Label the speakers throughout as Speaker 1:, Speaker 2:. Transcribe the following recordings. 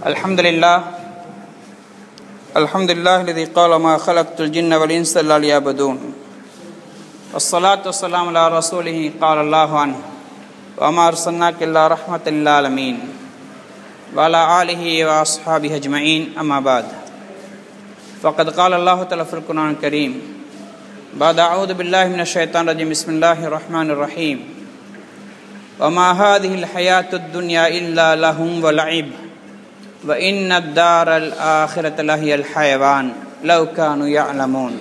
Speaker 1: الحمد لله الذي قال ما خلقت الجن والإنس إلا ليعبدون والصلاة والسلام على رسوله قال الله عنه وما أرسلناك إلا رحمة للعالمين وعلى آله وأصحابه أجمعين أما بعد فقد قال الله تعالى في القرآن الكريم بعد أعوذ بالله من الشيطان الرجيم بسم الله الرحمن الرحيم وما هذه الحياة الدنيا إلا لهو ولعب وإن الدار الآخرة لهي الحيوان لو كانوا يعلمون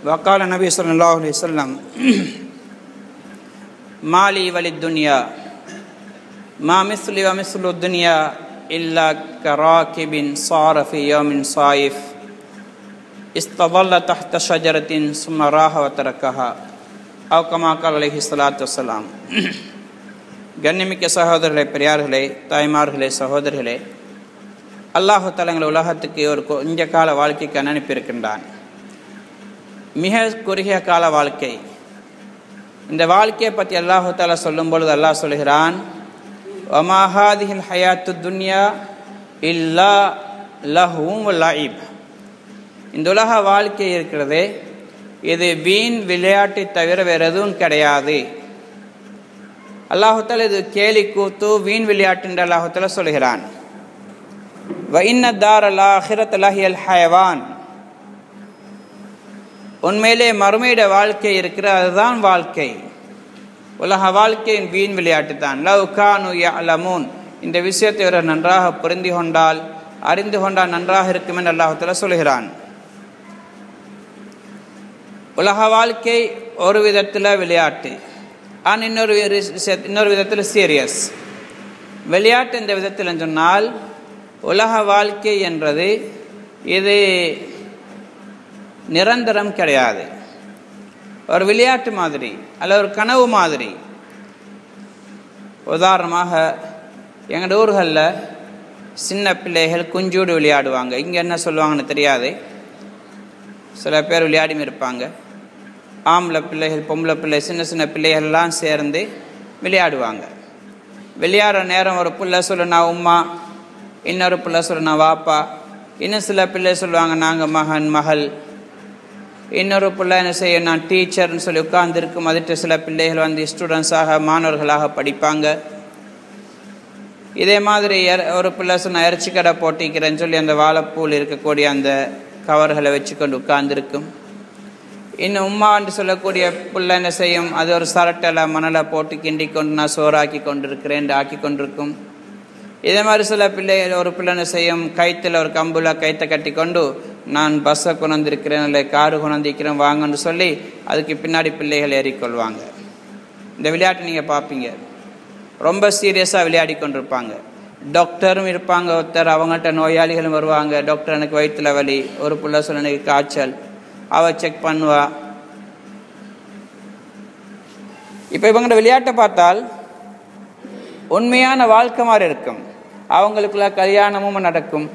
Speaker 1: وقال النبي صلى الله عليه وسلم ما لي وللدنيا ما مثلي ومثل الدنيا إلا كراكب صار في يوم صائف استظل تحت شجرة ثم راح وتركها أو كما قال عليه الصلاة والسلام. கண்ணிமிக்க சகோதரர்களே, பெரியார்களே, தாய்மார்களே, சகோதரர்களே, அல்லாஹு தஆலா உலகத்துக்கு ஒரு கொஞ்ச கால வாழ்க்கைக்கு அனுப்பியிருக்கின்றான். மிக குறுகிய கால வாழ்க்கை. இந்த வாழ்க்கையை பற்றி அல்லாஹு தஆலா சொல்லும் பொழுது அல்லாஹ் சொல்கிறான், வமா ஹாதிஹில் ஹயாத்து துன்யா இல்லா லஹுவும் வலஇப். இந்த உலக வாழ்க்கை இருக்கிறதே, இது வீண் விளையாட்டை தவிர வேறு எதுவும் கிடையாது. அல்லாஹு தஆலா இது கேலி கூத்து வீண் விளையாட்டு என்று அல்லாஹு தஆலா சொல்கிறான். வ இன்ன தாரல் ஆகிரத லஹியல் ஹயவான். உண்மையிலே மறுமையிட வாழ்க்கை இருக்கிற அதுதான் வாழ்க்கை. உலக வாழ்க்கையின் வீண் விளையாட்டு தான். லவ் கானு யஅலமூன். இந்த விஷயத்தை இவர் நன்றாக புரிந்து கொண்டால், அறிந்து கொண்டால் நன்றாக இருக்கும் என்று அல்லாஹு தஆலா சொல்கிறான். உலக வாழ்க்கை ஒரு விதத்தில் விளையாட்டு, ஆனால் இன்னொரு விதத்தில் சீரியஸ். விளையாட்டு இந்த விதத்தில் சொன்னால், உலக வாழ்க்கை என்றது இது நிரந்தரம் கிடையாது. ஒரு விளையாட்டு மாதிரி அல்ல ஒரு கனவு மாதிரி. உதாரணமாக எங்கள் ஊர்களில் சின்ன பிள்ளைகள் குஞ்சோடு விளையாடுவாங்க. இங்கே என்ன சொல்லுவாங்கன்னு தெரியாது. சில பேர் விளையாடியும் இருப்பாங்க. ஆம்பளை பிள்ளைகள், பொம்பளை பிள்ளை, சின்ன சின்ன பிள்ளைகள்லாம் சேர்ந்து விளையாடுவாங்க. விளையாடுற நேரம் ஒரு பிள்ளை சொல்ல நான் உம்மா, இன்னொரு பிள்ளை சொல்ல நான் வாப்பா, இன்னும் சில பிள்ளை சொல்லுவாங்க நாங்கள் மகன் மகள், இன்னொரு பிள்ளை என்ன செய்ய நான் டீச்சர்னு சொல்லி உட்கார்ந்துருக்கும். அதுட்டு சில பிள்ளைகள் வந்து ஸ்டூடெண்ட்ஸாக மாணவர்களாக படிப்பாங்க. இதே மாதிரி ஒரு பிள்ளை சொன்னால் இறைச்சி கடை போட்டிக்கிறேன்னு சொல்லி அந்த வாழைப்பூல் இருக்கக்கூடிய அந்த கவர்களை வச்சு கொண்டு உட்கார்ந்துருக்கும். இன்னும் உம்மான்னு சொல்லக்கூடிய பிள்ளை என்ன செய்யும், அது ஒரு சரட்டலை மணலை போட்டு கிண்டி கொண்டு நான் சோறாக்கி கொண்டிருக்கிறேன் ஆக்கி கொண்டிருக்கும். இதே மாதிரி சில பிள்ளைகள் ஒரு பிள்ளை என்ன செய்யும், கைத்தில் ஒரு கம்புல கைத்தை கட்டி கொண்டு நான் பஸ்ஸை கொண்டிருக்கிறேன் இல்லை காரு கொண்டிருக்கிறேன் வாங்கன்னு சொல்லி அதுக்கு பின்னாடி பிள்ளைகள் ஏறிக்கொள்வாங்க. இந்த விளையாட்டு நீங்கள் பார்ப்பீங்க. ரொம்ப சீரியஸாக விளையாடி கொண்டிருப்பாங்க. டாக்டரும் இருப்பாங்க ஒருத்தர், அவங்கள்ட்ட நோயாளிகளும் வருவாங்க. டாக்டர் எனக்கு வயிற்றுல வலி, ஒரு பிள்ளை சொல்ல எனக்கு காய்ச்சல், அவள் செக் பண்ணுவா. இப்போ இவங்களோட விளையாட்டை பார்த்தால் உண்மையான வாழ்க்கை மாதிரி இருக்கும். அவங்களுக்குள்ள கல்யாணமும் நடக்கும்,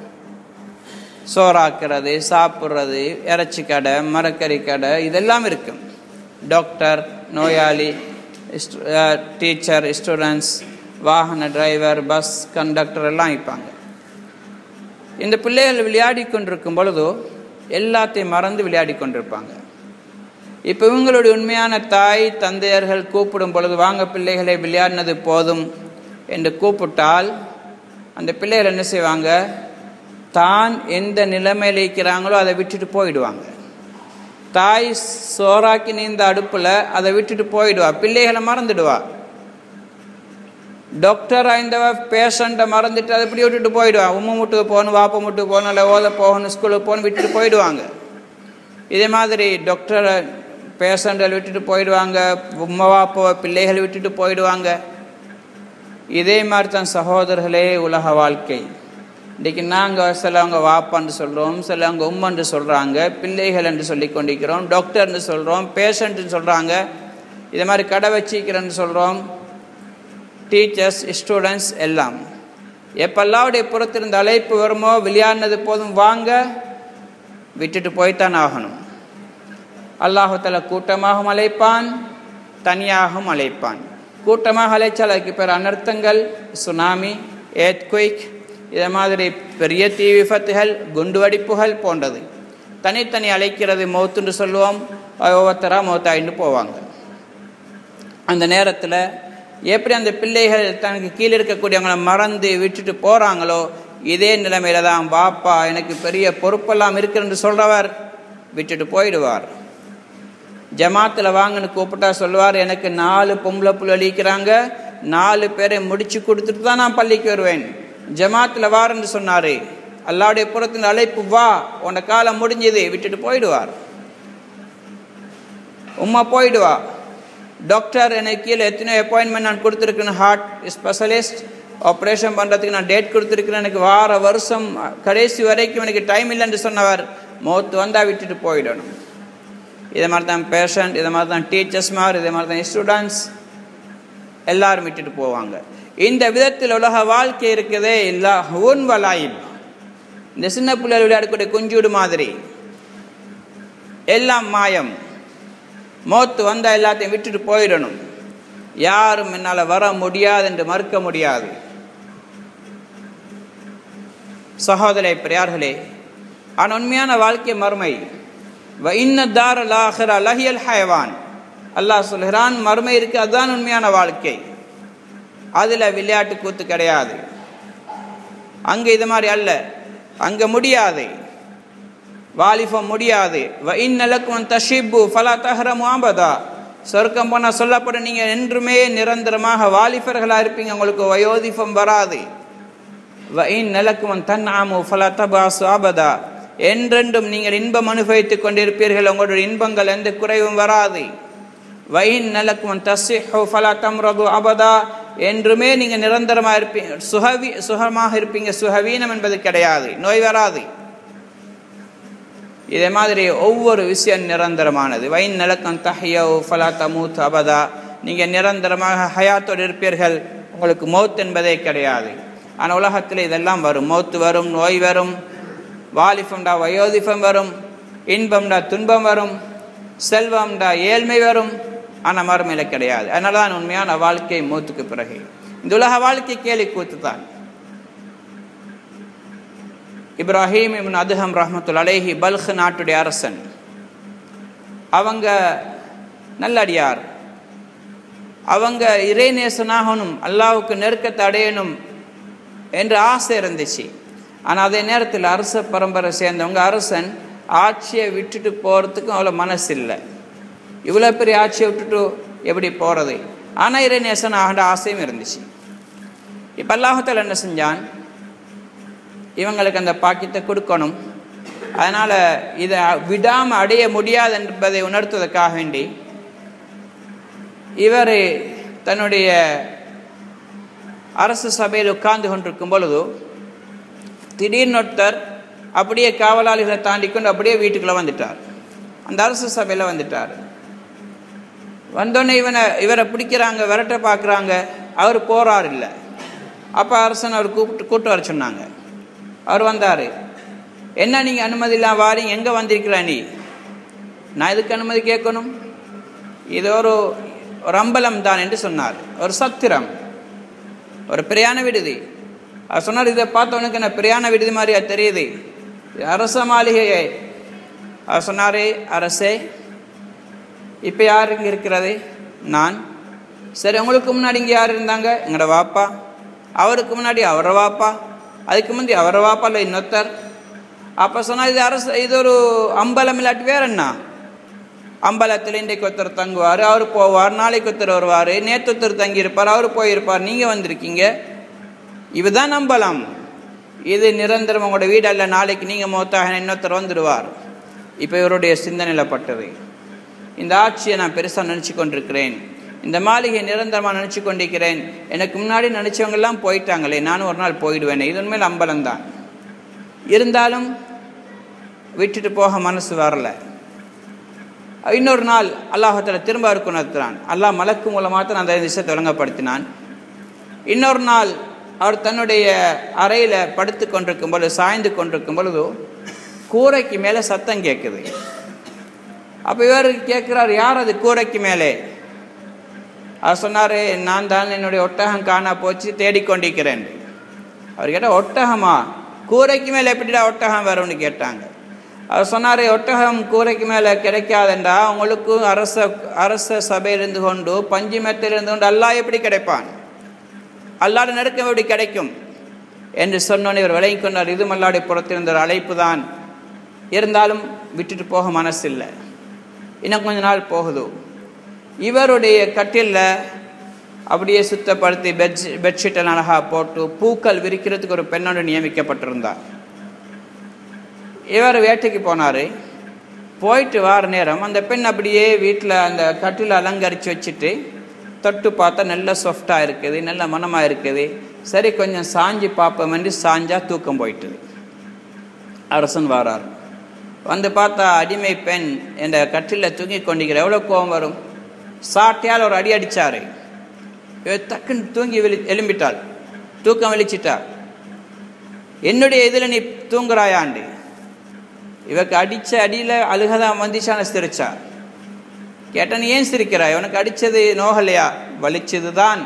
Speaker 1: சோறாக்குறது, சாப்பிட்றது, இறைச்சி கடை, மரக்கறி கடை, இதெல்லாம் இருக்கும். டாக்டர், நோயாளி, டீச்சர், ஸ்டூடெண்ட்ஸ், வாகன டிரைவர், பஸ் கண்டக்டர் எல்லாம் இருப்பாங்க. இந்த பிள்ளைகள் விளையாடி கொண்டிருக்கும் பொழுதோ எல்லாத்தையும் மறந்து விளையாடி கொண்டிருப்பாங்க. இப்போ இவங்களுடைய உண்மையான தாய் தந்தையர்கள் கூப்பிடும் பொழுது வாங்க பிள்ளைகளை விளையாடினது போதும் என்று கூப்பிட்டால் அந்த பிள்ளைகள் என்ன செய்வாங்க, தான் எந்த நிலைமையில் இருக்கிறாங்களோ அதை விட்டுட்டு போயிடுவாங்க. தாய் சோறாக்கி நீந்த அடுப்பில் அதை விட்டுட்டு போயிடுவா, பிள்ளைகளை மறந்துடுவா. டாக்டர் ஆய்ந்தவ பேஷண்ட்டை மறந்துட்டு அதை இப்படி விட்டுட்டு போயிடுவா. உம்மை வீட்டுக்கு போகணும், வாப்பை வீட்டுக்கு போகணும், இல்லை ஓத போகணும், ஸ்கூலுக்கு போகணும், விட்டுட்டு போயிடுவாங்க. இதே மாதிரி டாக்டரை பேஷண்ட்டை விட்டுட்டு போயிடுவாங்க, உம்மை வாப்பை பிள்ளைகளை விட்டுட்டு போயிடுவாங்க. இதே மாதிரி தான் சகோதரர்களே உலக வாழ்க்கை. இன்றைக்கி நாங்கள் சிலவங்க வாப்பான்னு சொல்கிறோம், சிலவங்க உம்மன்று சொல்கிறாங்க, பிள்ளைகள் என்று சொல்லி கொண்டிருக்கிறோம், டாக்டர்னு சொல்கிறோம், பேஷண்ட்டுன்னு சொல்கிறாங்க, இதே மாதிரி கடை வச்சிக்கிறேன்னு சொல்கிறோம், டீச்சர்ஸ், ஸ்டூடெண்ட்ஸ் எல்லாம். எப்பெல்லாவுடைய புறத்திருந்த அழைப்பு வருமோ விளையாடினது போதும் வாங்க, விட்டுட்டு போய்த்தான் ஆகணும். அல்லாஹு தஆலா கூட்டமாகவும் அழைப்பான், தனியாகவும் அழைப்பான். கூட்டமாக அழைச்சால் அதுக்கு பேர் அனர்த்தங்கள், சுனாமி, ஏர்த்குயிக், இதை மாதிரி பெரிய தீ விபத்துகள், குண்டு வெடிப்புகள் போன்றது. தனித்தனி அழைக்கிறது மௌத்துன்னு சொல்லுவோம். ஒவ்வொருத்தராக மௌத்தாயின்னு போவாங்க. அந்த நேரத்தில் எப்படி அந்த பிள்ளைகள் தனக்கு கீழே இருக்கக்கூடியவங்களை மறந்து விட்டுட்டு போகிறாங்களோ, இதே நிலைமையில தான் பாப்பா எனக்கு பெரிய பொறுப்பெல்லாம் இருக்குன்னு சொல்கிறவர் விட்டுட்டு போயிடுவார். ஜமாத்தில் வாங்கன்னு கூப்பிட்டா சொல்லுவார், எனக்கு 4 பொம்பளை புள்ள அழிக்கிறாங்க, 4 பேரை முடிச்சு கொடுத்துட்டு தான் நான் பள்ளிக்கு வருவேன். ஜமாத்தில் வாரன்னு சொன்னார். அல்லாவுடைய புறத்தின் அழைப்பு, வா, உன்னை காலம் முடிஞ்சது, விட்டுட்டு போயிடுவார். உம்மா போயிடுவா. டாக்டர் எனக்கு கீழே எத்தனை அப்பாயின்மெண்ட் நான் கொடுத்துருக்கேன், ஹார்ட் ஸ்பெஷலிஸ்ட் ஆப்ரேஷன் பண்ணுறதுக்கு நான் டேட் கொடுத்துருக்கிறேன், எனக்கு வார வருஷம் கடைசி வரைக்கும் எனக்கு டைம் இல்லைன்னு சொன்னவர் மௌத்து வந்தால் விட்டுட்டு போயிடணும். இதை மாதிரி தான் பேஷண்ட், இதை மாதிரி தான் டீச்சர்ஸ்மார், இதே மாதிரி தான் ஸ்டூடெண்ட்ஸ் எல்லாரும் விட்டுட்டு போவாங்க. இந்த விதத்தில் உலக வாழ்க்கை இருக்குதே இல்லா ஹூன் வலாயிப். இந்த சின்ன பிள்ளைகள் விளையாடக்கூடிய குஞ்சூடு மாதிரி எல்லாம் மாயம். மௌத்து வந்தால் எல்லாத்தையும் விட்டுட்டு போயிடணும். யாரும் என்னால் வர முடியாது என்று மறுக்க முடியாது. சகோதரே பெரியார்களே, ஆனால் உண்மையான வாழ்க்கை மறுமை. இன்னதார் அல்லாஹிர லஹியல் ஹயவான். அல்லாஹ் சொல்கிறான், மறுமை இருக்கு, அதுதான் உண்மையான வாழ்க்கை. அதில் விளையாட்டு கூத்து கிடையாது. அங்கே இது மாதிரி அல்ல, அங்கே முடியாது, வாலிபம் முடியாது. இன்னலக்கும் தஷிப்பு ஃபலா தஹரமு அபதா. சொர்க்கம் போனால் சொல்லப்படும், நீங்கள் என்றுமே நிரந்தரமாக வாலிபர்களாக இருப்பீங்க, உங்களுக்கு வயோதிபம் வராது. இன்னலக்கும் தன்ஆமு ஃபலா தபாசு அபதா. என்றென்றும் நீங்கள் இன்பம் அனுபவித்துக் கொண்டிருப்பீர்கள், உங்களுடைய இன்பங்கள் எந்த குறைவும் வராது. இன்னலக்கும் தஸ்ஸிஹு ஃபலா தம்ரது அபதா. என்றுமே நீங்கள் நிரந்தரமாக இருப்பீங்க, சுகமாக இருப்பீங்க, சுகவீனம் என்பது கிடையாது, நோய் வராது. இதே மாதிரி ஒவ்வொரு விஷயம் நிரந்தரமானது. வைன் நிலக்கம் தஹியோ ஃபலா தமூத் அபதா. நீங்கள் நிரந்தரமாக ஹயாத்தோடு இருப்பீர்கள், உங்களுக்கு மௌத் என்பதே கிடையாது. ஆனால் உலகத்தில் இதெல்லாம் வரும். மௌத்து வரும், நோய் வரும், வாலிபம்டா வயோதிபம் வரும், இன்பம்டா துன்பம் வரும், செல்வம்டா ஏழ்மை வரும். ஆனால் மறுமையில் கிடையாது. அதனால தான் உண்மையான வாழ்க்கை மௌத்துக்கு பிறகு. இந்த உலக வாழ்க்கை கேலி கூத்து தான். இப்ராஹிம் இப்னு அதுஹம் ரஹ்மத்துல்லாஹி அலைஹி பல்க் நாட்டுடைய அரசன். அவங்க நல்லடியார். அவங்க இறைநேசனாகணும், அல்லாஹ்வுக்கு நெருக்கத்தை அடையணும் என்று ஆசை இருந்துச்சு. ஆனால் அதே நேரத்தில் அரச பரம்பரை சேர்ந்தவங்க, அரசன் ஆட்சியை விட்டுட்டு போகிறதுக்கும் அவ்வளோ மனசு இல்லை. இவ்வளோ பெரிய ஆட்சியை விட்டுட்டு எப்படி போகிறது? ஆனால் இறைநேசன் ஆகின்ற ஆசையும் இருந்துச்சு. இப்போ அல்லாஹ்தாலா என்ன செஞ்சான், இவங்களுக்கு அந்த பாக்கியத்தை கொடுக்கணும். அதனால் இதை விடாமல் அடைய முடியாது என்பதை உணர்த்துவதற்காக வேண்டி இவர் தன்னுடைய அரசு சபையில் உட்கார்ந்து கொண்டிருக்கும் பொழுது திடீர்னு ஒருத்தர் அப்படியே காவலாளிகளை தாண்டி கொண்டு அப்படியே வீட்டுக்குள்ளே வந்துட்டார். அந்த அரசு சபையில் வந்துட்டார். வந்தோடனே இவரை பிடிக்கிறாங்க, விரட்ட பார்க்குறாங்க. அவர் போகிறார் இல்லை. அப்போ அரசன் அவர் கூப்பிட்டு வர சொன்னாங்க. அவர் வந்தார். என்ன நீங்கள் அனுமதி இல்லாமல் வாரீங்க, எங்கே வந்திருக்கிறா நீ? நான் இதுக்கு அனுமதி கேட்கணும்? இது ஒரு அம்பலம் தான் என்று சொன்னார். ஒரு சத்திரம், ஒரு பிரயாண விடுதி. அவர் சொன்னார், இதை பார்த்தவனுக்கு என்ன பிரயாண விடுதி மாதிரியா தெரியுது? அரச மாளிகையே. அவர் சொன்னார், அரசே, இப்போ யார் இங்கே இருக்கிறது? நான். சரி, உங்களுக்கு முன்னாடி இங்கே யார் இருந்தாங்க? எங்களோட வாப்பா. அவருக்கு முன்னாடி அவரை வாப்பா. அதுக்கு முந்தி அவரை வாப்பா இல்லை இன்னொருத்தர். அப்போ சொன்னால் இது அரசு, இது ஒரு அம்பலம் இல்லாட்டி வேற என்ன? அம்பலத்தில் இன்றைக்கு ஒருத்தர் தங்குவார், அவர் போவார், நாளைக்கு ஒருத்தர் வருவார், நேற்று ஒருத்தர் தங்கியிருப்பார், அவர் போயிருப்பார், நீங்கள் வந்திருக்கீங்க. இதுதான் அம்பலம். இது நிரந்தரம் உங்களோட வீடு அல்ல. நாளைக்கு நீங்கள் மௌத்தாக இன்னொருத்தர் வந்துடுவார். இப்போ இவருடைய சிந்தனையில் பட்டது, இந்த ஆட்சியை நான் பெருசாக நினச்சி கொண்டிருக்கிறேன், இந்த மாளிகை நிரந்தரமாக நினச்சி கொண்டிருக்கிறேன், எனக்கு முன்னாடி நினச்சவங்கெல்லாம் போயிட்டாங்களே, நானும் ஒரு நாள் போயிடுவேன். இது உண்மையில் அம்பலம்தான். இருந்தாலும் விட்டுட்டு போக மனசு வரல. இன்னொரு நாள் அல்லாஹ்தாலா திரும்ப அவருக்கு உணர்த்தினான். அல்லாஹ் மலக்கு மூலமாக தான் அந்த விஷயத்தை விளங்கப்படுத்தினான். இன்னொரு நாள் அவர் தன்னுடைய அறையில் படுத்து கொண்டிருக்கும் பொழுது, சாய்ந்து கொண்டிருக்கும் பொழுது கூரைக்கு மேலே சத்தம் கேட்குது. அப்போ இவர் கேட்குறார், யார் அது கூரைக்கு மேலே? அவர் சொன்னார், நான் தான், என்னுடைய ஒட்டகம் காணா போச்சு, தேடிக்கொண்டிருக்கிறேன். அவர் கேட்டால் ஒட்டகமா, கூரைக்கு மேலே எப்படிடா ஒட்டகம் வரும்னு கேட்டாங்க. அவர் சொன்னார், ஒட்டகம் கூரைக்கு மேலே கிடைக்காதண்டா, உங்களுக்கு அரச சபையிலிருந்து கொண்டு பஞ்சு மெத்தையிலிருந்து கொண்டு அல்லாஹ் எப்படி கிடைப்பான், அல்லாஹ்வுடைய நெருக்கம் எப்படி கிடைக்கும் என்று சொன்னோன்னே இவர் விலகி கொண்டார். இது அல்லாஹ்வுடைய புறத்திருந்த ஒரு அழைப்பு தான். இருந்தாலும் விட்டுட்டு போக மனசில்லை. இன்னும் கொஞ்ச நாள் போகுது. இவருடைய கட்டிலில் அப்படியே சுத்தப்படுத்தி பெட்ஷீட்டெல்லாம் அழகாக போட்டு பூக்கள் விரிக்கிறதுக்கு ஒரு பெண்ணோடு நியமிக்கப்பட்டிருந்தார். இவர் வேட்டைக்கு போனார். போயிட்டு வார நேரம் அந்த பெண் அப்படியே வீட்டில் அந்த கட்டில் அலங்கரித்து வச்சுட்டு தொட்டு பார்த்தா நல்ல சாஃப்டாக இருக்குது, நல்ல மனமாக இருக்குது. சரி கொஞ்சம் சாஞ்சி பார்ப்போம் என்று சாஞ்சா தூக்கம் போயிட்டுது. அரசன் வாரார். வந்து பார்த்தா அடிமை பெண் என்ற கட்டிலில் தூங்கி கொண்டிருக்கிற. எவ்வளோ கோபம் வரும். சாட்டையால் ஒரு அடி அடித்தார். இவர் டக்குன்னு தூங்கி எழும்பிட்டாள், தூக்கம் வெளிச்சிட்டார். என்னுடைய இதில் நீ தூங்குறாயாண்டு. இவருக்கு அடித்த அடியில் அழுகதான் வந்துச்சான சிரிச்சா. கேட்டால் நீ ஏன் சிரிக்கிறாய், உனக்கு அடித்தது நோகலையா? வலிச்சது தான்,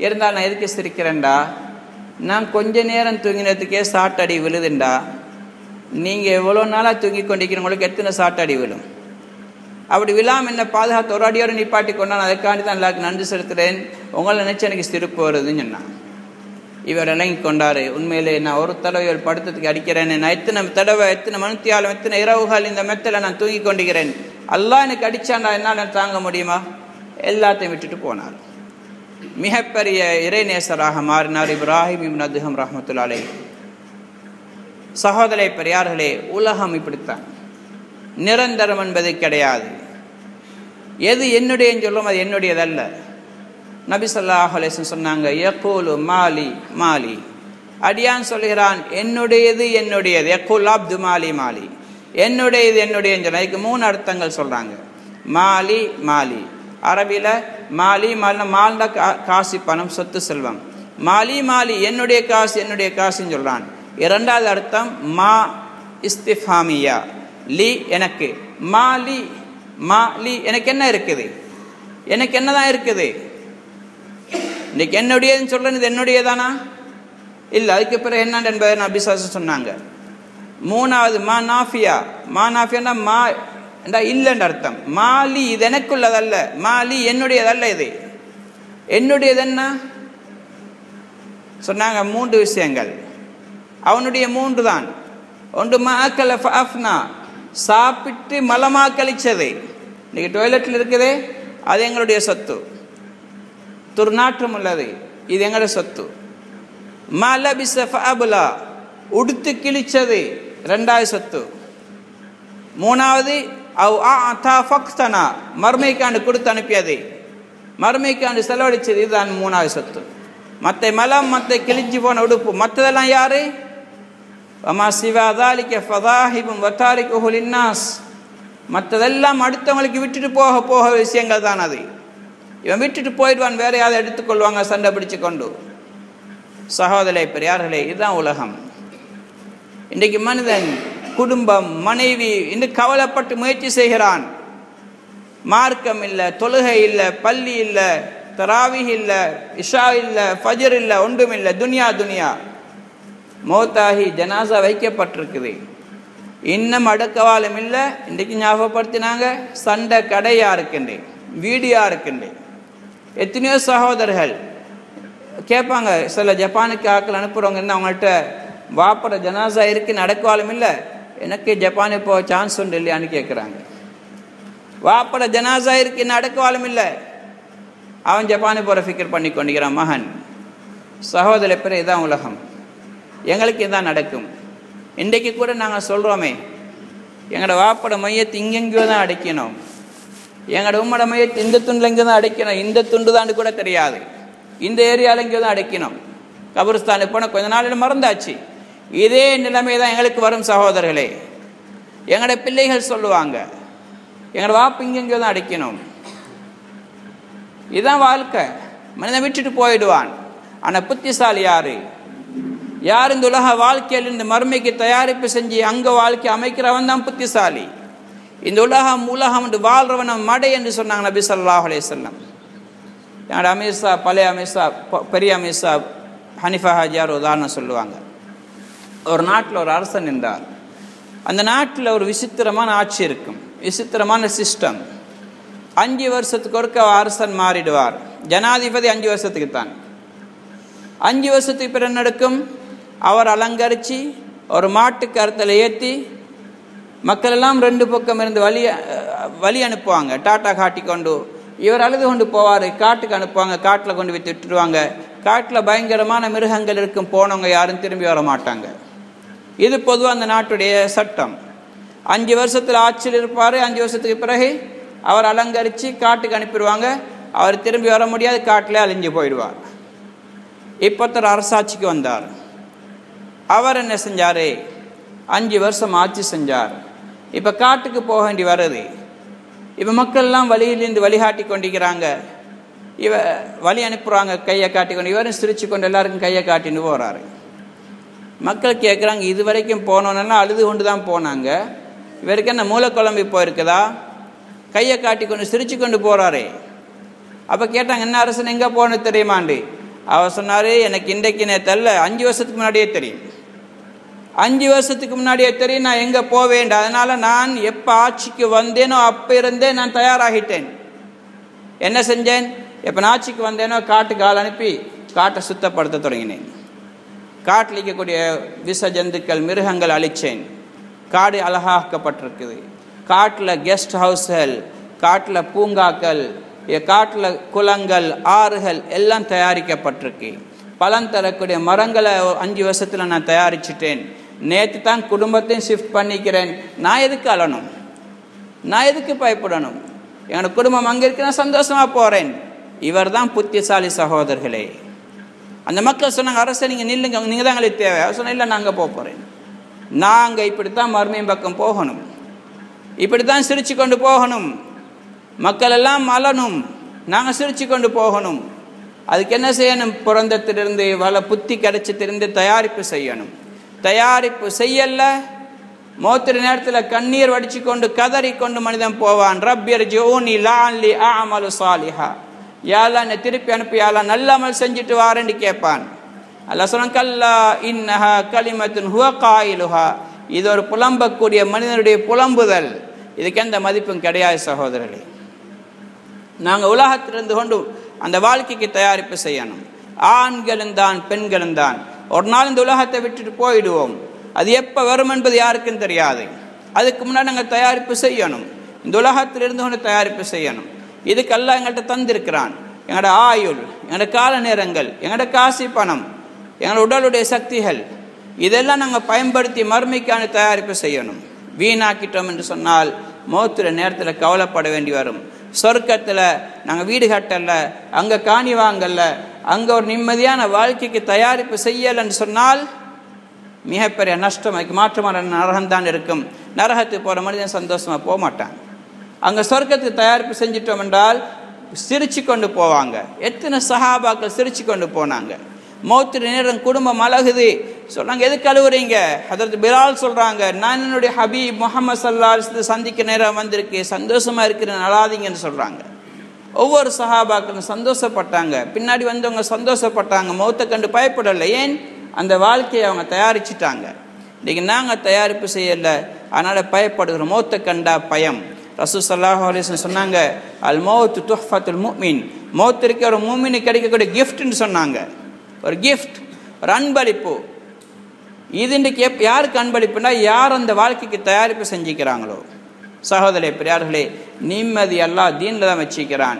Speaker 1: இருந்தால் நான் எதுக்கு சிரிக்கிறேன்டா, நான் கொஞ்ச நேரம் தூங்கினதுக்கே சாட்டடி விழுதுண்டா, நீங்கள் எவ்வளோ நாளாக தூங்கி கொண்டிருக்கிறவங்களுக்கு எத்தனை சாட்டடி விழும்? அப்படி விழாமல் என்ன பாதுகாத்து ஒரு அடியோடு நிப்பாட்டி கொண்டான். அதுக்காண்டி தான் எல்லாருக்கும் நன்றி செலுத்துகிறேன், உங்களை நினச்சி எனக்கு சிரிப்பு வருதுன்னு சொன்னான். இவர் இறங்கி கொண்டார். உண்மையிலே நான் ஒரு தடவை இவர் படுத்ததுக்கு அடிக்கிறேன், நான் எத்தனை தடவை எத்தனை மணித்தியாலும் எத்தனை இரவுகள் இந்த மெத்தில் நான் தூங்கி கொண்டிருக்கிறேன், அல்லாஹ் எனக்கு அடித்தாண்டா என்னால் தாங்க முடியுமா? எல்லாத்தையும் விட்டுட்டு போனார். மிகப்பெரிய இறைநேசராக மாறினார் இப்ராஹிம் இப்னு அதுஹம் ரஹ்மத்துல்லாஹி அலைஹி. சகோதரே பெரியார்களே, உலகம் இப்படித்தான், நிரந்தரம் என்பது கிடையாது. எது என்னுடைய சொல்லும் அது என்னுடையதல்ல. நபி ஸல்லல்லாஹு அலைஹி வஸல்லம் சொன்னாங்க, யகூலு மாலி மாலி, அடியான் சொல்கிறான் என்னுடையது என்னுடையது. யகூல் அப்து மாலி மாலி, என்னுடையது என்னுடையன்னு சொன்ன. அதுக்கு 3 அர்த்தங்கள் சொல்கிறாங்க. மாலி மாலி, அரபியில் மாலி மாலினா மால்னா காசு பணம் சொத்து செல்வம். மாலி மாலி என்னுடைய காசு என்னுடைய காசுன்னு சொல்கிறான். இரண்டாவது அர்த்தம் மா இஸ்திஃபாமியா, லி எனக்கு, மாலி மாலி எனக்கு என்ன இருக்குது, எனக்கு என்னதான் இருக்குது, இன்னைக்கு என்னுடையதுன்னு சொல்றேன், இது என்னுடையதானா இல்லை, அதுக்கு பிறகு என்ன என்பதை நபி ஸல்லல்லாஹு அலைஹி வஸல்லம் சொன்னாங்க. மூணாவது மா நாஃபியா, மா நாஃபியானா மா இல்லைன்ற அர்த்தம். மாலி இது எனக்குள்ளதல்ல, மாலி என்னுடையதல்ல, இது என்னுடையது என்ன சொன்னாங்க. 3 விஷயங்கள், அவனுடைய 3 தான். ஒன்று மாக்கல ஃபஅஃப்னா, சாப்பிட்டு மலமா கழிச்சது. இன்னைக்கு டாய்லெட்டில் இருக்குதே அது எங்களுடைய சொத்து, துர்நாற்றம் உள்ளது, இது எங்களுடைய சொத்து. மலபிஸ ஃபஅபுலா, உடுத்து கிழிச்சது 2வது சொத்து. 3வது அவ் ஆதா ஃபக்தனா, மர்மைக்காண்டு கொடுத்து அனுப்பியது, மர்மைக்காண்டு செலவழிச்சது, இதுதான் 3வது சொத்து. மற்ற மலம், மற்ற கிழிஞ்சு போன உடுப்பு, மற்றதெல்லாம் யாரு? வமா சிவா தாலிக ஃபதாஹிபும் வதாரிகுஹு லின்னாஸ், மற்றதெல்லாம் அடுத்தவங்களுக்கு விட்டுட்டு போக போக விஷயங்கள் தான் அது. இவன் விட்டுட்டு போயிடுவான், வேற யாரை எடுத்துக்கொள்வாங்க சண்டை பிடிச்சு கொண்டு. சகோதரே பெரியார்களே, இதுதான் உலகம். இன்றைக்கு மனிதன் குடும்பம் மனைவி என்று கவலைப்பட்டு முயற்சி செய்கிறான். மார்க்கம் இல்லை, தொழுகை இல்லை, பள்ளி இல்லை, தராவிஹ் இல்லை, இஷா இல்லை, ஃபஜர் இல்லை, ஒன்றும் இல்லை, துனியா துனியா. மௌத்தாகி ஜனாசா வைக்கப்பட்டிருக்குது, இன்னும் அடக்கவாலும் இல்லை. இன்றைக்கு ஞாபகப்படுத்தினாங்க, சண்டை கடையா இருக்குண்டேன், வீடியா இருக்குண்டேன். எத்தனையோ சகோதரர்கள் கேட்பாங்க, சில ஜப்பானுக்கு ஆக்கள் அனுப்புகிறவங்க, அவங்கள்ட்ட வாப்பட ஜனாசா இருக்குன்னு அடக்கவாலும் இல்லை, எனக்கு ஜப்பானு போக சான்ஸ் உண்டு இல்லையான்னு கேட்குறாங்க. வாப்பட ஜனாசா இருக்குன்னு அடக்கவாலும் இல்லை, அவன் ஜப்பானு போகிற ஃபிக்கர் பண்ணி கொண்டிருக்கிறான் மகன். சகோதர பேர், இதுதான் உலகம். எங்களுக்கு இதுதான் நடக்கும். இன்றைக்கு கூட நாங்கள் சொல்கிறோமே, எங்களோட வாப்பட மையத்தை இங்கெங்கேயோ தான் அடைக்கணும், எங்களோட உம்மோட மையத்தை இந்த துண்டில் எங்கே தான் அடைக்கணும், இந்த துண்டு தான் கூட தெரியாது, இந்த ஏரியாவில் எங்கேயோ தான் அடைக்கணும். கபரிஸ்தானுக்கு போனால் கொஞ்ச நாளில் மறந்தாச்சு. இதே நிலைமை தான் எங்களுக்கு வரும் சகோதரர்களே. எங்களோட பிள்ளைகள் சொல்லுவாங்க, எங்களோட வாப்பு இங்கெங்கேயோ தான் அடைக்கணும். இதுதான் வாழ்க்கை. மனிதன் விட்டுட்டு போயிடுவான். ஆனால் புத்திசாலி யாரு? யார் இந்த உலக வாழ்க்கையில் இந்த மறுமைக்கு தயாரிப்பு செஞ்சு அங்கே வாழ்க்கை அமைக்கிறவன் தான் புத்திசாலி. இந்த உலகம் என்று வாழ்றவன் மடை என்று சொன்னாங்க நபி ஸல்லல்லாஹு அலைஹி வஸல்லம். என்னோட அமீர் சாப், பழைய அமீர் சாப், பெரிய அமீர் சாப் ஹனிஃபா ஹாஜியார் உதாரணம் சொல்லுவாங்க. ஒரு நாட்டில் ஒரு அரசன் இருந்தார். அந்த நாட்டில் ஒரு விசித்திரமான ஆட்சி இருக்கும், விசித்திரமான சிஸ்டம். 5 வருஷத்துக்கு ஒருக்க அரசன் மாறிடுவார். ஜனாதிபதி 5 வருஷத்துக்கு தான். 5 வருஷத்துக்கு பிறகு நடக்கும், அவர் அலங்கரித்து ஒரு மாட்டு கருத்தில் ஏற்றி மக்கள் எல்லாம் 2 பக்கம் இருந்து வழி அனுப்புவாங்க, டாட்டா காட்டி கொண்டு. இவர் அழுது கொண்டு போவார், காட்டுக்கு அனுப்புவாங்க, காட்டில் கொண்டு போய் விட்டுருவாங்க. காட்டில் பயங்கரமான மிருகங்கள் இருக்கும், போனவங்க யாரும் திரும்பி வர மாட்டாங்க. இது பொதுவாக அந்த நாட்டுடைய சட்டம். 5 வருஷத்தில் ஆட்சியில் இருப்பார். 5 வருஷத்துக்கு பிறகு அவர் அலங்கரித்து காட்டுக்கு அனுப்பிடுவாங்க. அவர் திரும்பி வர முடியாது, காட்டிலே அழிஞ்சு போயிடுவார். இப்போத்தர் அரசாட்சிக்கு வந்தார். அவர் என்ன செஞ்சார்? 5 வருஷம் ஆட்சி செஞ்சார். இப்போ காட்டுக்கு போக வேண்டி வருது. இப்போ மக்கள்லாம் வழியிலிருந்து வழிகாட்டி கொண்டிருக்கிறாங்க. வழி அனுப்புகிறாங்க, கையை காட்டி கொண்டு. இவரும் சிரிச்சு கொண்டு எல்லாருக்கும் கையை காட்டின்னு போகிறாரு. மக்கள் கேட்குறாங்க, இது வரைக்கும் போனோன்னா அழுது கொண்டு தான் போனாங்க, இவருக்கு என்ன மூலக்குழம்பு போயிருக்குதா? கையை காட்டி கொண்டு சிரிச்சு கொண்டு போகிறாரே. அப்போ கேட்டாங்க, என்ன அரசன் எங்கே போகணுன்னு தெரியுமாண்டு? அவர் சொன்னார், எனக்கு இன்றைக்கு நேத்தல்ல 5 வருஷத்துக்கு முன்னாடியே தெரியும். 5 வருஷத்துக்கு முன்னாடியே தெரியும் நான் எங்கே போவேன். அதனால் நான் எப்போ ஆட்சிக்கு வந்தேனோ அப்போ இருந்தே நான் தயாராகிட்டேன். என்ன செஞ்சேன்? எப்போ நான் ஆட்சிக்கு வந்தேனோ காட்டுக்கு ஆள் அனுப்பி காட்டை சுத்தப்படுத்த தொடங்கினேன். காட்டில் இருக்கக்கூடிய விஷ ஜந்துக்கள் மிருகங்கள் அழிச்சேன். காடு அழகாக்கப்பட்டிருக்குது. காட்டில் கெஸ்ட் ஹவுஸ்கள், காட்டில் பூங்காக்கள், காட்டில் குளங்கள், ஆறுகள் எல்லாம் தயாரிக்கப்பட்டிருக்கு. பலன் தரக்கூடிய மரங்களை 5 வருஷத்தில் நான் தயாரிச்சிட்டேன். நேற்று தான் குடும்பத்தையும் ஷிஃப்ட் பண்ணிக்கிறேன். நான் எதுக்கு அழணும்? நான் எதுக்கு பயப்படணும்? என்னோட குடும்பம் அங்கே இருக்கு, நான் சந்தோஷமாக போகிறேன். இவர் தான் புத்திசாலி சகோதரர்களே. அந்த மக்கள் சொன்னாங்க, அரசை நீங்கள் நில்லுங்க, நீங்கள் தான் எங்களுக்கு தேவை. அவர் சொன்ன, இல்லை நாங்கள் போகிறேன். நாங்கள் இப்படித்தான் மறுமையின் பக்கம் போகணும், இப்படித்தான் சிரிச்சு கொண்டு போகணும். மக்கள் எல்லாம் அழணும், நாங்கள் சிரிச்சு கொண்டு போகணும். அதுக்கு என்ன செய்யணும்? பிறந்தத்திலிருந்து புத்தி கிடைச்சத்திலிருந்து தயாரிப்பு செய்யணும். தயாரிப்பு செய்யல, மௌத்திர நேரத்தில் கண்ணீர் வடிச்சு கொண்டு கதறி கொண்டு மனிதன் போவான். ரப்பியர் ஜூனி லஅல்லி அஅமலு சாலிஹா, யாரெல்லாம் என்னை திருப்பி அனுப்பி யாரெல்லாம் நல்ல அமல் செஞ்சுட்டு வாரேன்னு கேட்பான். அல்லாஹ் சொன்னான், கல்லா இன்னஹா கலிமத்துன் ஹுவ காயிலுஹா, இது ஒரு புலம்பக்கூடிய மனிதனுடைய புலம்புதல், இதுக்கு எந்த மதிப்பும் கிடையாது. சகோதரர்களே, நாங்கள் உலகத்திலிருந்து கொண்டு அந்த வாழ்க்கைக்கு தயாரிப்பு செய்யணும். ஆண்களும் தான் பெண்களும் தான். ஒரு நாள் இந்த உலகத்தை விட்டுட்டு போயிடுவோம். அது எப்போ வரும் என்பது யாருக்கும் தெரியாது. அதுக்கு முன்னாடி நாங்கள் தயாரிப்பு செய்யணும். இந்த உலகத்திலிருந்து கொண்டு தயாரிப்பு செய்யணும். இதுக்கெல்லாம் எங்கள்கிட்ட தந்திருக்கிறான். எங்களோட ஆயுள், எங்களோட கால நேரங்கள், எங்களோட காசி பணம், எங்களோட உடலுடைய சக்திகள், இதெல்லாம் நாங்கள் பயன்படுத்தி மறுமைக்கான தயாரிப்பு செய்யணும். வீணாக்கிட்டோம் என்று சொன்னால் மௌத்துற நேரத்தில் கவலைப்பட வேண்டி வரும். சொர்க்கத்தில் நாங்கள் வீடு கட்டல, அங்கே காணி வாங்கல, அங்கே ஒரு நிம்மதியான வாழ்க்கைக்கு தயாரிப்பு செய்யலைன்னு சொன்னால் மிகப்பெரிய நஷ்டம். அதுக்கு மாற்றமான நரகம்தான் இருக்கும். நரகத்துக்கு போகிற மனிதன் சந்தோஷமாக போக மாட்டான். அங்கே சொர்க்கத்துக்கு தயாரிப்பு செஞ்சிட்டோம் என்றால் சிரிச்சு கொண்டு போவாங்க. எத்தனை சஹாபாக்கள் சிரிச்சு கொண்டு போனாங்க. மௌத்திர நேரம் குடும்பம் அழகுது சொன்னாங்க, எதுக்கு அழுவுறீங்க? ஹதரத் பிலால் சொல்கிறாங்க, நான் என்னுடைய ஹபீப் முஹம்மது ஸல்லல்லாஹு அலைஹி வஸல்லம் சந்திக்க நேரம் வந்திருக்கு, சந்தோஷமாக இருக்கிறேன், அழாதீங்கன்னு சொல்கிறாங்க. ஒவ்வொரு சஹாபாக்களும் சந்தோஷப்பட்டாங்க. பின்னாடி வந்தவங்க சந்தோஷப்பட்டாங்க, மௌத்தை கண்டு பயப்படலை. ஏன்? அந்த வாழ்க்கையை அவங்க தயாரிச்சிட்டாங்க. இன்றைக்கி நாங்கள் தயாரிப்பு செய்யலை, அதனால் பயப்படுகிறோம். மௌத்தை கண்டா பயம். ரசூல் ஸல்லல்லாஹு அலைஹி வஸல்லம் சொன்னாங்க, அல் மௌத் துஹ்ஃபத்துல் முஃமின், மௌத்திற்கு ஒரு மூமினுக்கு கிடைக்கக்கூடிய கிஃப்ட்னு சொன்னாங்க. ஒரு கிஃப்ட், ஒரு அன்பளிப்பு. இது இன்றைக்கு யாருக்கு அன்பளிப்புனா, யார் அந்த வாழ்க்கைக்கு தயாரிப்பு செஞ்சுக்கிறாங்களோ. சகோதரே பெரியார்களே, நிம்மதி அல்லாஹ் தீனில் தான் வச்சுக்கிறான்.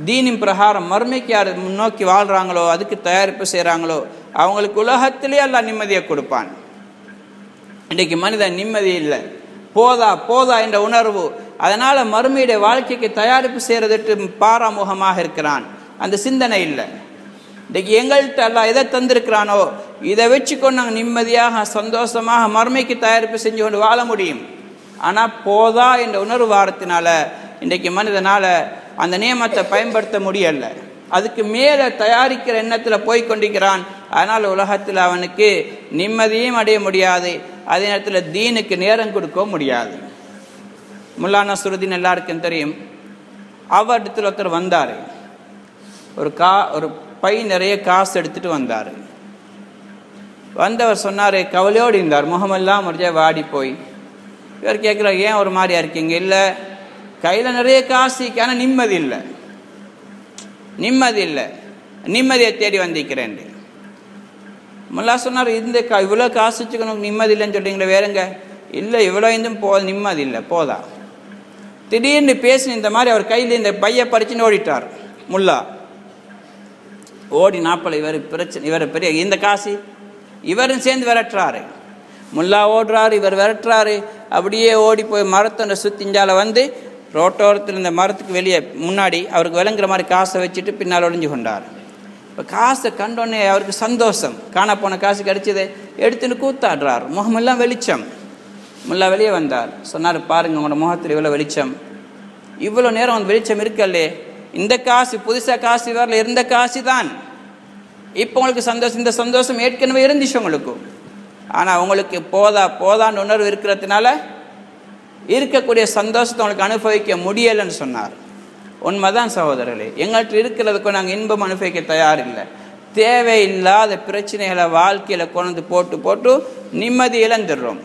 Speaker 1: தீனின் பிரகாரம் மறுமைக்கு யார் முன்னோக்கி வாழ்கிறாங்களோ, அதுக்கு தயாரிப்பு செய்கிறாங்களோ, அவங்களுக்கு உலகத்திலே அல்லாஹ் நிம்மதியை கொடுப்பான். இன்றைக்கு மனிதன் நிம்மதி இல்லை, போதா போதா என்ற உணர்வு. அதனால் மறுமையுடைய வாழ்க்கைக்கு தயாரிப்பு செய்கிறதுக்கு பாராமுகமாக இருக்கிறான். அந்த சிந்தனை இல்லை. இன்றைக்கு எங்கள்கிட்ட எல்லாம் எதை தந்திருக்கிறானோ இதை வச்சுக்கொண்டு நாங்கள் நிம்மதியாக சந்தோஷமாக மறுமைக்கு தயாரிப்பு செஞ்சு கொண்டு வாழ முடியும். ஆனால் போதா என்ற உணர்வு வாரத்தினால இன்றைக்கு மனிதனால் அந்த நியமத்தை பயன்படுத்த முடியலை. அதுக்கு மேலே தயாரிக்கிற எண்ணத்தில் போய்கொண்டிருக்கிறான். அதனால் உலகத்தில் அவனுக்கு நிம்மதியும் அடைய முடியாது, அதே நேரத்தில் தீனுக்கு நேரம் கொடுக்க முடியாது. முல்லா நஸ்ருதீன் எல்லாருக்கும் தெரியும். அவரிடத்தில் ஒருத்தர் வந்தார், ஒரு பை நிறைய காசு எடுத்துகிட்டு வந்தார். வந்தவர் சொன்னார், கவலையோடு இருந்தார், முகமெல்லாம் முடிஞ்ச வாடி போய். இவர் கேட்குறார், ஏன் ஒரு மாதிரியா இருக்கீங்க? இல்லை, கையில் நிறைய காசு, ஆனால் நிம்மதி இல்லை, நிம்மதியை தேடி வந்திருக்கிறேன். முல்லா சொன்னார், இந்த இவ்வளோ காசு வச்சுக்கணும் நிம்மதி இல்லைன்னு சொல்கிறீங்களே, வேறுங்க? இல்லை, இவ்வளோ இருந்தும் நிம்மதி இல்லை, போதா. திடீர்னு பேசின இந்த மாதிரி அவர் கையில் இந்த பையை பறிச்சுன்னு ஓடிட்டார் முல்லா. ஓடி நாப்பல இவர் பிரச்சனை, இவர் பெரிய இந்த காசு இவரும் சேர்ந்து விரட்டுறாரு. முல்லா ஓடுறாரு, இவர் விரட்டுறாரு. அப்படியே ஓடி போய் மரத்தோட சுத்திஞ்சால வந்து ரோட்டோரத்தில் இந்த மரத்துக்கு வெளியே முன்னாடி அவருக்கு விளங்குற மாதிரி காசை வச்சுட்டு பின்னால் ஒளிஞ்சு கொண்டார். இப்போ காசை கண்டோடனே அவருக்கு சந்தோஷம், காண போன காசு கிடைச்சது, எடுத்துன்னு கூத்தாடுறார். முகமெல்லாம் வெளிச்சம். முல்லா வெளியே வந்தார், சொன்னார், பாருங்க உங்களோட முகத்தில் இவ்வளோ வெளிச்சம், இவ்வளோ நேரம் அந்த வெளிச்சம் இருக்கல்லே, இந்த காசு புதுசாக காசு வரல, இருந்த காசு தான். இப்போ உங்களுக்கு சந்தோஷம், இந்த சந்தோஷம் ஏற்கனவே இருந்துச்சு உங்களுக்கு. ஆனால் உங்களுக்கு போதான்னு உணர்வு இருக்கிறதுனால இருக்கக்கூடிய சந்தோஷத்தை உங்களுக்கு அனுபவிக்க முடியலைன்னு சொன்னார். உண்மைதான் சகோதரர்களே, எங்கள்கிட்ட இருக்கிறதுக்கும் நாங்கள் இன்பம் அனுபவிக்க தயாரில்லை. தேவையில்லாத பிரச்சனைகளை வாழ்க்கையில் கொண்டு போட்டு நிம்மதி இழந்துடுறோம்.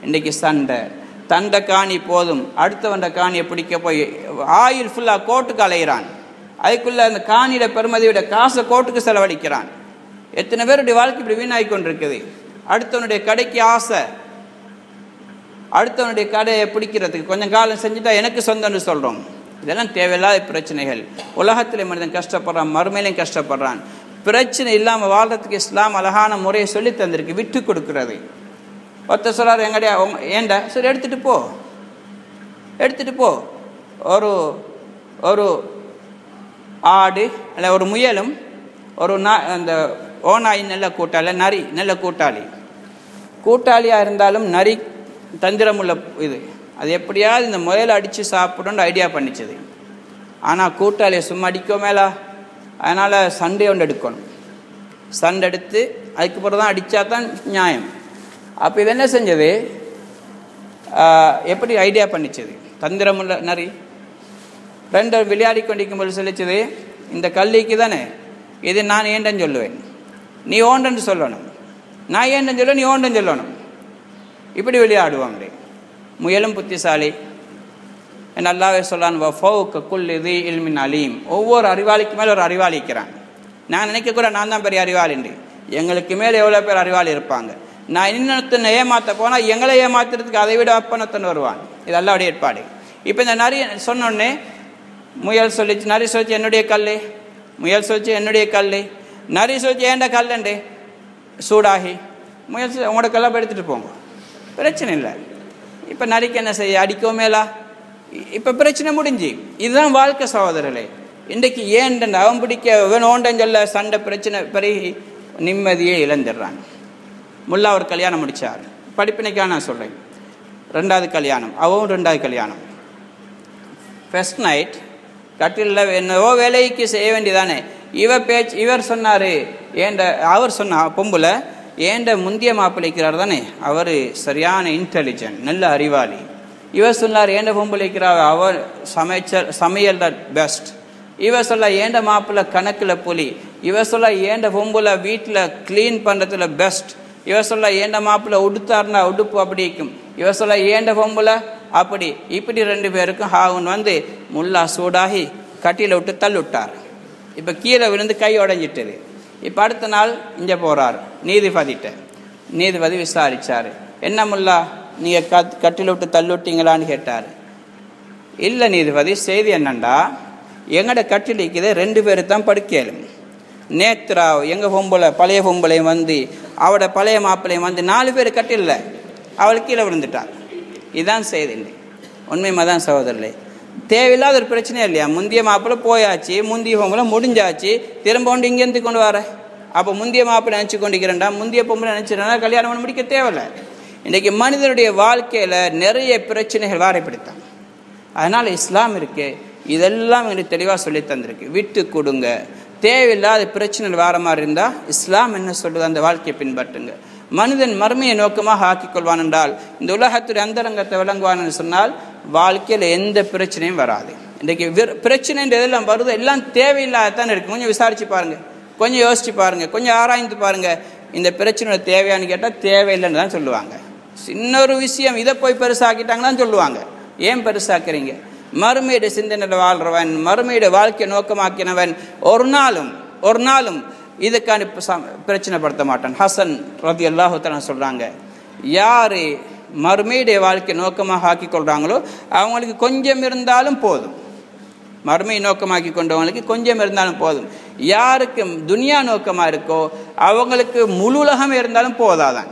Speaker 1: இன்றைக்கி சண்டை, தண்டை காணி போதும், அடுத்தவண்ட காணியை பிடிக்க போய் ஆயில் ஃபுல்லாக கோட்டுக்கு அலைகிறான். அதுக்குள்ளே அந்த காணியோட பெருமதியோட காசை கோட்டுக்கு செலவழிக்கிறான். எத்தனை பேருடைய வாழ்க்கை இப்படி வீணாகி கொண்டிருக்குது. அடுத்தவனுடைய கடைக்கு ஆசை, அடுத்தவனுடைய கடையை பிடிக்கிறதுக்கு கொஞ்சம் காலம் செஞ்சுட்டா எனக்கு சொந்தம்னு சொல்கிறோம். இதெல்லாம் தேவையில்லாத பிரச்சனைகள். உலகத்தில் மனிதன் கஷ்டப்படுறான், மறுமையிலையும் கஷ்டப்படுறான். பிரச்சனை இல்லாமல் வாழ்றதுக்கு இஸ்லாம் அழகான முறையை சொல்லி தந்திருக்கு, விட்டு கொடுக்குறது. ஒருத்தர் சொல்கிறார், எங்கடையா ஏண்டா, சரி எடுத்துகிட்டு போ. ஒரு ஆடு இல்லை ஒரு முயலும் ஒரு அந்த ஓநாய் நல்ல கூட்டாளி, நரி நல்ல கூட்டாளியாக இருந்தாலும் நரி தந்திரமுள்ள இது, அது எப்படியாவது இந்த முயலை அடித்து சாப்பிடணுன்னு ஐடியா பண்ணிச்சது. ஆனால் கூட்டாளியை சும்மா அடிக்கோ மேலா, அதனால் சண்டை ஒன்று எடுக்கணும். சண்டை எடுத்து அதுக்கப்புறம் தான் அடித்தா தான் நியாயம். அப்போ இது என்ன செஞ்சது, எப்படி ஐடியா பண்ணிச்சது, தந்திரமுள்ள நரி ரெண்டு விளையாடி கொண்டிருக்கும்போது சொல்லிச்சது, இந்த கல்லிக்கு தானே இது நான் ஏண்டன்னு சொல்லுவேன், நீ ஓண்டன்னு சொல்லணும், நான் ஏண்டன்னு சொல்ல நீ ஓண்டன்னு சொல்லணும். இப்படி விளையாடுவாங்க. முயலும் புத்திசாலி, நல்லாவே சொல்லான், வஃபௌக குல்லி தி இல்மின் அலீம், ஒவ்வொரு அறிவாளிக்கு மேலே ஒரு அறிவாளிக்கிறான். நான் நினைக்கக்கூட நான் தான் பெரிய அறிவாளிண்டு, எங்களுக்கு மேலே எவ்வளோ பேர் அறிவாளி இருப்பாங்க. நான் இன்னொருத்தனை ஏமாற்ற போனால் எங்களை ஏமாத்துறதுக்கு அதை விட அப்பனத்தன் வருவான். இது அல்லாவுடைய ஏற்பாடு. இப்போ இந்த நரி சொன்னோடனே முயல் சொல்லிச்சு, நரி சொல்லிச்சு என்னுடைய கல், முயல் சொல்லிச்சு என்னுடைய கல், நரி சொல்லிச்சு ஏண்ட கல்லுண்டு. சூடாகி முயல் உங்களோட கல்லை எடுத்துகிட்டு போங்க, பிரச்சனை இல்லை. இப்போ நரிக்கு என்ன செய்ய, அடிக்கவும் மேலா, இப்போ பிரச்சனை முடிஞ்சு. இதுதான் வாழ்க்கை சகோதரர்களே. இன்றைக்கு ஏண்ட அவன் பிடிக்க வேணோண்டன்னு சொல்ல சண்டை பிரச்சனை பெருகி நிம்மதியே இழந்துடுறாங்க. முல்லா ஒரு கல்யாணம் முடித்தார், படிப்பினைக்காக நான் சொல்கிறேன். ரெண்டாவது கல்யாணம், அவன் ரெண்டாவது கல்யாணம். ஃபர்ஸ்ட் நைட் கட்டிலில் என்னவோ வேலைக்கு செய்ய வேண்டியதானே, இவர் சொன்னார், அவர் சொன்ன பொம்புல ஏண்ட முந்திய மாப்பிள்ளைக்கிறார் தானே, அவர் சரியான இன்டெலிஜென்ட், நல்ல அறிவாளி. இவர் சொன்னார் ஏண்ட பொம்புளைக்கிறார், அவர் சமையல் பெஸ்ட். இவர் சொல்ல ஏண்ட மாப்பிள்ளை கணக்கில் புலி. இவர் சொல்ல ஏண்ட பொம்புல வீட்டில் க்ளீன் பண்ணுறதுல பெஸ்ட். இவர் சொல்ல ஏண்ட மாப்பிள்ளை உடுத்தாருனா உடுப்பு அப்படி இருக்கும். இவர் சொல்ல ஏண்ட பொம்புல அப்படி இப்படி. ரெண்டு பேருக்கும் ஹாவுன்னு வந்து முல்லா சூடாகி கட்டியில் விட்டு தள்ளிவிட்டார். இப்போ கீழே விழுந்து கை உடஞ்சிட்டது. இப்போ அடுத்த நாள் இங்கே போகிறார் நீதிபதி விசாரித்தார், என்ன முல்லா நீங்கள் கட்டில் விட்டு தள்ளிவிட்டீங்களான்னு கேட்டார். இல்லை நீதிபதி, செய்தி என்னண்டா, எங்கட கட்டில் இருக்குது ரெண்டு பேரு தான் படுக்கையிலும். நேத்ரா எங்கள் பொம்பளை பழைய பொம்பளையும் வந்து அவட பழைய மாப்பிள்ளையும் வந்து 4 பேர் கட்டில்ல அவளுக்கு கீழே விழுந்துட்டான். இதுதான் செய்தி. உண்மையுமா தான் சகோதரர்களே, தேவையில்லாத ஒரு பிரச்சனையே இல்லையா. முந்திய மாப்பிள்ளை போயாச்சு, முந்திய பொம்பளை முடிஞ்சாச்சு, திரும்ப கொண்டு இங்கேருந்து கொண்டு வர. அப்போ முந்திய மாப்பிள்ளை நினச்சி கொண்டிருக்கிறேன்டா, முந்திய பொம்பளை நினச்சிடா கல்யாணம் பண்ண முடிக்க தேவையில்லை. இன்றைக்கி மனிதனுடைய வாழ்க்கையில் நிறைய பிரச்சனைகள் வாரைப்படுத்தான். அதனால் இஸ்லாம் இருக்கு, இதெல்லாம் எங்களுக்கு தெளிவாக சொல்லி தந்திருக்கு. விட்டு கொடுங்க, தேவையில்லாத பிரச்சனைகள் வார மாதிரி இருந்தால் இஸ்லாம் என்ன சொல்லுது அந்த வாழ்க்கையை பின்பற்றுங்க. மனிதன் மறுமையை நோக்கமாக ஆக்கிக் கொள்வான் என்றால், இந்த உலகத்துடைய அந்தரங்கத்தை விளங்குவான்னு சொன்னால் வாழ்க்கையில் எந்த பிரச்சனையும் வராது. இன்றைக்கு பிரச்சனைன்றதெல்லாம் வருது, எல்லாம் தேவையில்லாதான் இருக்குது. கொஞ்சம் விசாரிச்சு பாருங்கள், கொஞ்சம் யோசிச்சு பாருங்கள், கொஞ்சம் ஆராய்ந்து பாருங்கள். இந்த பிரச்சனை தேவையான்னு கேட்டால் தேவையில்லைன்னு தான் சொல்லுவாங்க. சின்ன ஒரு விஷயம் இதை போய் பெருசாக்கிட்டாங்கன்னு சொல்லுவாங்க. ஏன் பெருசாக்குறீங்க? மறுமையுடைய சிந்தனையில் வாழ்றவன், மறுமையுடைய வாழ்க்கையை நோக்கமாக்கினவன் ஒரு நாளும் இதுக்கான பிரச்சனைப்படுத்த மாட்டான். ஹசன் ரலியல்லாஹு தஆலா சொல்கிறாங்க, யார் மறுமையுடைய வாழ்க்கையை நோக்கமாக ஆக்கி கொள்கிறாங்களோ அவங்களுக்கு கொஞ்சம் இருந்தாலும் போதும். மறுமையை நோக்கமாக்கி கொண்டவங்களுக்கு கொஞ்சம் இருந்தாலும் போதும். யாருக்கு துனியா நோக்கமாக இருக்கோ அவங்களுக்கு முழு உலகம் இருந்தாலும் போதாதான்.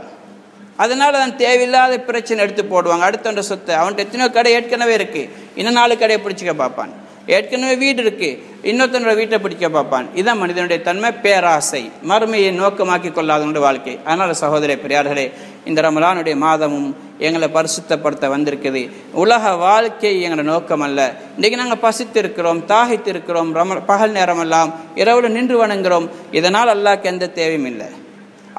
Speaker 1: அதனால தான் தேவையில்லாத பிரச்சனை எடுத்து போடுவாங்க. அடுத்தவன்ற சொத்து, அவன்கிட்ட எத்தனையோ கடை ஏற்கனவே இருக்குது, இன்னும் 4 கடையை பிடிச்சிக்க பார்ப்பான். ஏற்கனவே வீடு இருக்குது, இன்னொருத்தனோட வீட்டை பிடிக்க பார்ப்பான். இதுதான் மனிதனுடைய தன்மை, பேராசை, மறுமையை நோக்கமாக்கி கொள்ளாதவனுடைய வாழ்க்கை. அதனால் சகோதர பெரியார்களே, இந்த ரமலானுடைய மாதமும் எங்களை பரிசுத்தப்படுத்த வந்திருக்குது. உலக வாழ்க்கை எங்களோட நோக்கம் அல்ல. இன்றைக்கி நாங்கள் பசித்து இருக்கிறோம், தாகித்து இருக்கிறோம், பகல் நேரமெல்லாம் இரவில் நின்று வணங்குகிறோம். இதனால் அல்லாஹ்க்கு எந்த தேவையும் இல்லை.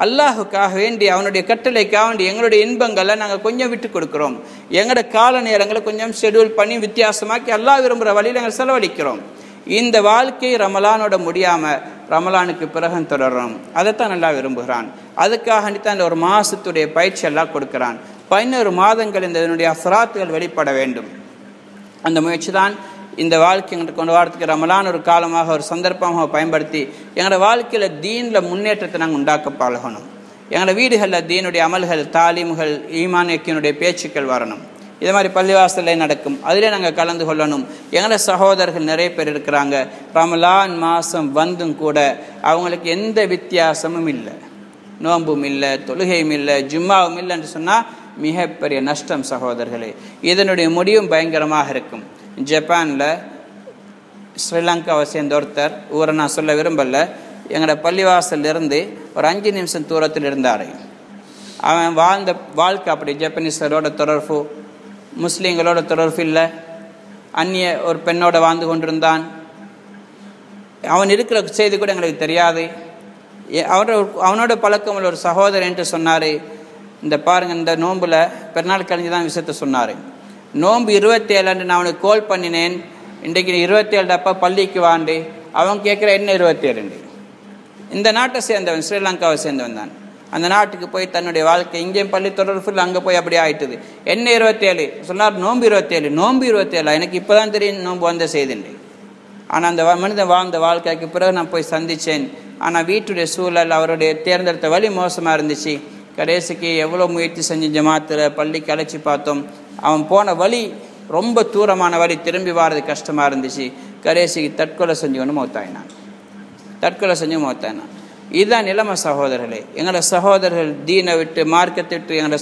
Speaker 1: அல்லாஹுக்காக வேண்டி அவனுடைய கட்டளைக்காக வேண்டி எங்களுடைய இன்பங்களை நாங்கள் கொஞ்சம் விட்டு கொடுக்குறோம். எங்களோட கால நேரங்களை கொஞ்சம் ஷெடியூல் பண்ணி வித்தியாசமாக்கி அல்லாஹ் விரும்புகிற வழியில் நாங்கள் செலவழிக்கிறோம். இந்த வாழ்க்கை ரமலானோட முடியாமல் ரமலானுக்கு பிறகு தொடர்றோம். அதைத்தான் நல்லா விரும்புகிறான். அதுக்காக தான் ஒரு மாதத்துடைய பயிற்சி எல்லாம் கொடுக்குறான். 11 மாதங்கள் இதனுடைய அசராத்துகள் வெளிப்பட வேண்டும். அந்த முயற்சி தான் இந்த வாழ்க்கை எங்களுக்கு கொண்டு வரத்துக்கு ரமலான் ஒரு காலமாக ஒரு சந்தர்ப்பமாக பயன்படுத்தி எங்களோட வாழ்க்கையில் தீனில் முன்னேற்றத்தை நாங்கள் உண்டாக்க பழகணும். எங்களோட வீடுகளில் தீனுடைய அமல்கள், தாலீம்கள், ஈமானியக்கினுடைய பேச்சுக்கள் வரணும். இது மாதிரி பள்ளிவாசலில் நடக்கும், அதிலே நாங்கள் கலந்து கொள்ளணும். எங்களோட சகோதரர்கள் நிறைய பேர் இருக்கிறாங்க, ரமலான் மாதம் வந்தும் கூட அவங்களுக்கு எந்த வித்தியாசமும் இல்லை, நோன்பும் இல்லை, தொழுகையும் இல்லை, ஜும்மாவும் இல்லைன்னு சொன்னால் மிகப்பெரிய நஷ்டம் சகோதரர்களே. இதனுடைய முடிவும் பயங்கரமாக இருக்கும். ஜப்பானில் ஸ்ரீலங்காவை சேர்ந்த ஒருத்தர், ஊரை நான் சொல்ல விரும்பலை, எங்களோட பள்ளிவாசலிருந்து ஒரு 5 நிமிஷம் தூரத்தில் இருந்தார். அவன் வாழ்ந்த வாழ்க்கை அப்படி, ஜப்பனீஸரோட தொடர்பு, முஸ்லீம்களோட தொடர்பு இல்லை, அந்நிய ஒரு பெண்ணோட வாழ்ந்து கொண்டிருந்தான். அவன் இருக்கிற செய்தி கூட எங்களுக்கு தெரியாது. அவனோட பழக்கம் ஒரு சகோதரன் என்று சொன்னார். இந்த பாருங்கள், இந்த நோம்பில் பெருநாள் கழிஞ்சு தான் விஷயத்த சொன்னார். நோன்பு 27 நான் அவனுக்கு கால் பண்ணினேன், இன்றைக்கு 27 அப்போ பள்ளிக்கு வாண்டு. அவன் கேட்குற என்ன 27? இந்த நாட்டை சேர்ந்தவன், ஸ்ரீலங்காவை சேர்ந்தவன் தான். அந்த நாட்டுக்கு போய் தன்னுடைய வாழ்க்கை இங்கேயும் பள்ளி தொடர்பில் அங்கே போய் அப்படி ஆயிட்டுது. என்ன 27 சொன்னார்? நோன்பு 27. நோன்பு 27 எனக்கு இப்போ தான் தெரியும் நோன்பு வந்த செய்துண்டு. ஆனால் அந்த மனிதன் வாழ்ந்த வாழ்க்கைக்கு பிறகு நான் போய் சந்தித்தேன். ஆனால் வீட்டுடைய சூழல், அவருடைய தேர்ந்தெடுத்த வழி மோசமாக இருந்துச்சு. கடைசிக்கு எவ்வளோ முயற்சி செஞ்சு ஜமாத்தில் பள்ளிக்கு அழைச்சி பார்த்தோம். அவன் போன வழி ரொம்ப தூரமான வழி, திரும்பி வாரது கஷ்டமாக இருந்துச்சு. கடைசிக்கு தற்கொலை செஞ்சு மௌத்தாயினான். இதுதான் நிலைமை சகோதரர்களே. எங்களோட சகோதரர்கள் தீனை விட்டு, மார்க்கத்தை விட்டு எங்களோட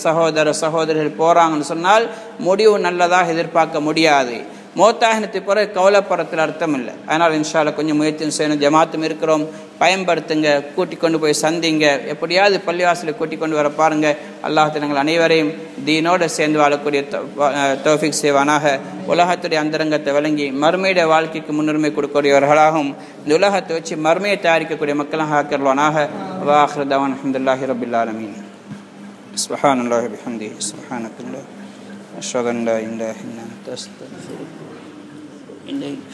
Speaker 1: சகோதரர்கள் போகிறாங்கன்னு சொன்னால் முடிவு நல்லதாக எதிர்பார்க்க முடியாது. மௌத்தாகினத்தை பிறகு கவலைப்படுறதுல அர்த்தம் இல்லை. அதனால் இன்ஷா அல்லாஹ் கொஞ்சம் முயற்சி செய்யணும். ஜமாத்தும் இருக்கிறோம், பயன்படுத்துங்க, கூட்டிக் கொண்டு போய் சந்திங்க, எப்படியாவது பள்ளிவாசலை கூட்டிக் கொண்டு வர பாருங்க. அல்லாஹ் தங்கள் அனைவரையும் தீனோடு சேர்ந்து வாழக்கூடிய தௌஃபீக் செய்வானாக. உலகத்துடைய அந்தரங்கத்தை விளங்கி மறுமையுடைய வாழ்க்கைக்கு முன்னுரிமை கொடுக்கக்கூடியவர்களாகவும் இந்த உலகத்தை வச்சு மறுமையை தயாரிக்கக்கூடிய மக்களாக ஆக்கிடுவானாக. வாஹிரு தஅவானா அல்ஹம்துலில்லாஹி ரப்பில் ஆலமீன். சுப்ஹானல்லாஹி பிஹம்திஹி சுப்ஹானக்கல்லாஹ் அஷ்ஹது அன் லா இலாஹா இல்லா அன்த அஸ்தக்ஃபிருக வ அத்தூபு இலைக்.